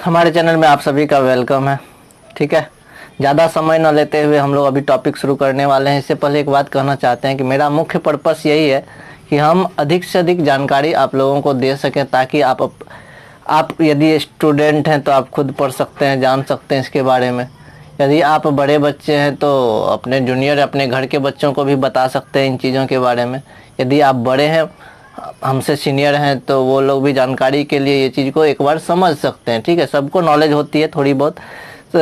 हमारे चैनल में आप सभी का वेलकम है। ठीक है, ज़्यादा समय न लेते हुए हम लोग अभी टॉपिक शुरू करने वाले हैं। इससे पहले एक बात कहना चाहते हैं कि मेरा मुख्य पर्पस यही है कि हम अधिक से अधिक जानकारी आप लोगों को दे सकें, ताकि आप यदि स्टूडेंट हैं तो आप खुद पढ़ सकते हैं, जान सकते हैं इसके बारे में। यदि आप बड़े बच्चे हैं तो अपने जूनियर, अपने घर के बच्चों को भी बता सकते हैं इन चीज़ों के बारे में। यदि आप बड़े हैं, हमसे सीनियर हैं, तो वो लोग भी जानकारी के लिए ये चीज़ को एक बार समझ सकते हैं। ठीक है, सबको नॉलेज होती है थोड़ी बहुत, तो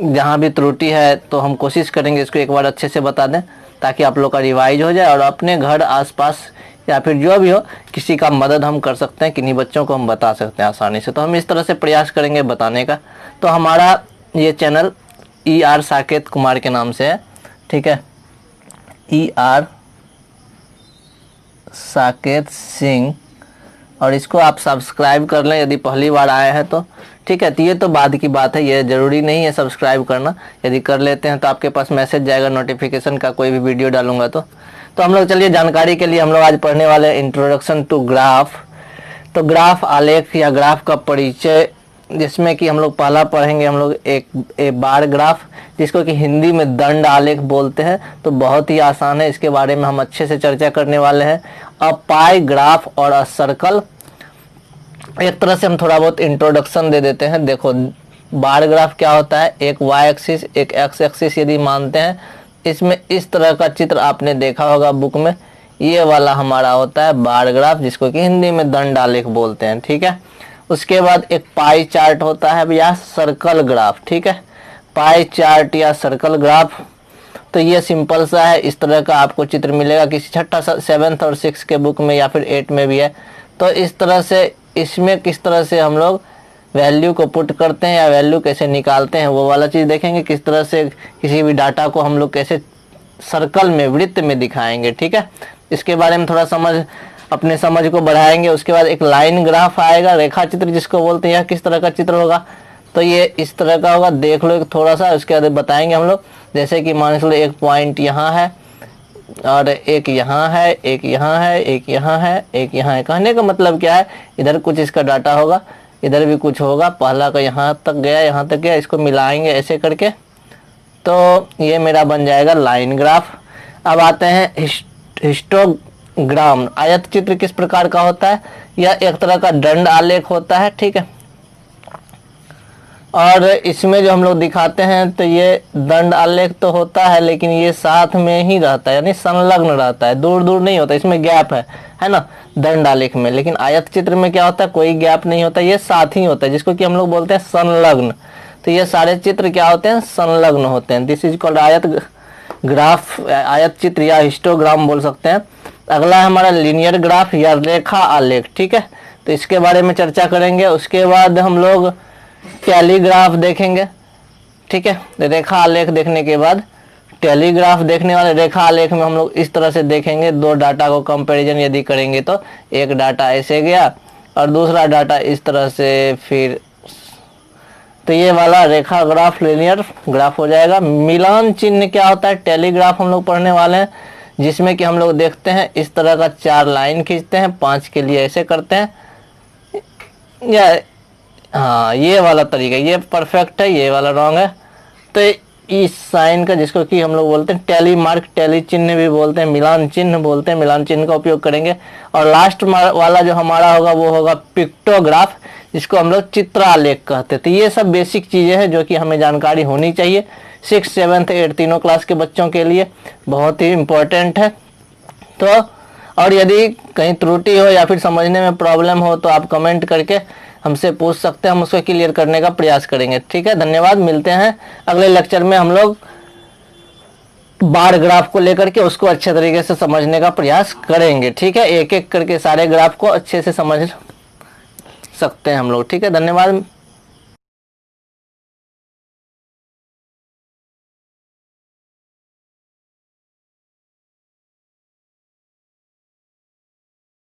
जहाँ भी त्रुटि है तो हम कोशिश करेंगे इसको एक बार अच्छे से बता दें, ताकि आप लोग का रिवाइज हो जाए और अपने घर आसपास या फिर जो भी हो किसी का मदद हम कर सकते हैं, किन्हीं बच्चों को हम बता सकते हैं आसानी से। तो हम इस तरह से प्रयास करेंगे बताने का। तो हमारा ये चैनल ER साकेत कुमार के नाम से है। ठीक है, ER साकेत सिंह, और इसको आप सब्सक्राइब कर लें यदि पहली बार आए हैं तो। ठीक है, तो ये तो बाद की बात है, ये ज़रूरी नहीं है सब्सक्राइब करना। यदि कर लेते हैं तो आपके पास मैसेज जाएगा नोटिफिकेशन का, कोई भी वीडियो डालूंगा तो हम लोग चलिए जानकारी के लिए हम लोग आज पढ़ने वाले हैं इंट्रोडक्शन टू ग्राफ। तो ग्राफ आलेख या ग्राफ का परिचय, जिसमें कि हम लोग पहला पढ़ेंगे हम लोग एक बार ग्राफ, जिसको कि हिंदी में दंड आलेख बोलते हैं। तो बहुत ही आसान है, इसके बारे में हम अच्छे से चर्चा करने वाले हैं। अ पाई ग्राफ और अ सर्कल, एक तरह से हम थोड़ा बहुत इंट्रोडक्शन दे देते हैं। देखो, बार ग्राफ क्या होता है, एक वाई एक्सिस एक एक्स एक्सिस यदि मानते हैं, इसमें इस तरह का चित्र आपने देखा होगा बुक में, ये वाला हमारा होता है बार ग्राफ, जिसको कि हिंदी में दंड आलेख बोलते हैं। ठीक है, उसके बाद एक पाई चार्ट होता है या सर्कल ग्राफ। ठीक है, पाई चार्ट या सर्कल ग्राफ, तो ये सिंपल सा है, इस तरह का आपको चित्र मिलेगा किसी छठा 7th और 6th के बुक में, या फिर 8 में भी है। तो इस तरह से इसमें किस तरह से हम लोग वैल्यू को पुट करते हैं या वैल्यू कैसे निकालते हैं, वो वाला चीज़ देखेंगे। किस तरह से किसी भी डाटा को हम लोग कैसे सर्कल में, वृत्त में दिखाएंगे। ठीक है, इसके बारे में थोड़ा अपने समझ को बढ़ाएंगे। उसके बाद एक लाइन ग्राफ आएगा, रेखा चित्र जिसको बोलते हैं। किस तरह का चित्र होगा, तो ये इस तरह का होगा, देख लो थोड़ा सा, उसके बाद बताएंगे हम लोग। जैसे कि मान लो एक पॉइंट यहाँ है और एक यहाँ है, एक यहाँ है, एक यहाँ है, एक यहाँ है। कहने का मतलब क्या है, इधर कुछ इसका डाटा होगा, इधर भी कुछ होगा, पहला का यहाँ तक गया, यहाँ तक गया, इसको मिलाएंगे ऐसे करके, तो ये मेरा बन जाएगा लाइन ग्राफ। अब आते हैं हिस्टोग्राम। आयत चित्र किस प्रकार का होता है, यह एक तरह का दंड आलेख होता है। ठीक है, और इसमें जो हम लोग दिखाते हैं तो ये दंड आलेख तो होता है, लेकिन ये साथ में ही रहता है, यानी संलग्न रहता है, दूर दूर नहीं होता, इसमें गैप है ना दंड आलेख में। लेकिन आयत चित्र में क्या होता है, कोई गैप नहीं होता, ये साथ ही होता है, जिसको कि हम लोग बोलते हैं संलग्न। तो ये सारे चित्र क्या होते हैं, संलग्न होते हैं। दिस इज कॉल्ड आयत ग्राफ, आयत चित्र या हिस्टोग्राम बोल सकते हैं। अगला है हमारा लीनियर ग्राफ या रेखा आलेख। ठीक है, तो इसके बारे में चर्चा करेंगे। उसके बाद हम लोग टेलीग्राफ देखेंगे। ठीक है, रेखा आलेख देखने के बाद टेलीग्राफ देखने वाले। रेखा आलेख में हम लोग इस तरह से देखेंगे, दो डाटा को कंपैरिजन यदि करेंगे तो एक डाटा ऐसे गया और दूसरा डाटा इस तरह से, फिर तो ये वाला रेखा ग्राफ लीनियर ग्राफ हो जाएगा। मिलान चिन्ह क्या होता है, टेलीग्राफ हम लोग पढ़ने वाले हैं, जिसमें कि हम लोग देखते हैं इस तरह का 4 लाइन खींचते हैं, 5 के लिए ऐसे करते हैं, या हाँ ये वाला तरीका, ये परफेक्ट है, ये वाला रॉन्ग है। तो इस साइन का, जिसको कि हम लोग बोलते हैं टेली मार्क, टेली चिन्ह भी बोलते हैं, मिलान चिन्ह बोलते हैं, मिलान चिन्ह का उपयोग करेंगे। और लास्ट वाला जो हमारा होगा वो होगा पिक्टोग्राफ, जिसको हम लोग चित्रालेख कहते हैं। तो ये सब बेसिक चीज़ें हैं जो कि हमें जानकारी होनी चाहिए 6th 7th 8th तीनों क्लास के बच्चों के लिए, बहुत ही इम्पोर्टेंट है। तो और यदि कहीं त्रुटि हो या फिर समझने में प्रॉब्लम हो तो आप कमेंट करके हमसे पूछ सकते हैं, हम उसको क्लियर करने का प्रयास करेंगे। ठीक है, धन्यवाद, मिलते हैं अगले लेक्चर में। हम लोग बार ग्राफ को लेकर के उसको अच्छे तरीके से समझने का प्रयास करेंगे। ठीक है, एक एक करके सारे ग्राफ को अच्छे से समझ सकते हैं हम लोग। ठीक है, धन्यवाद।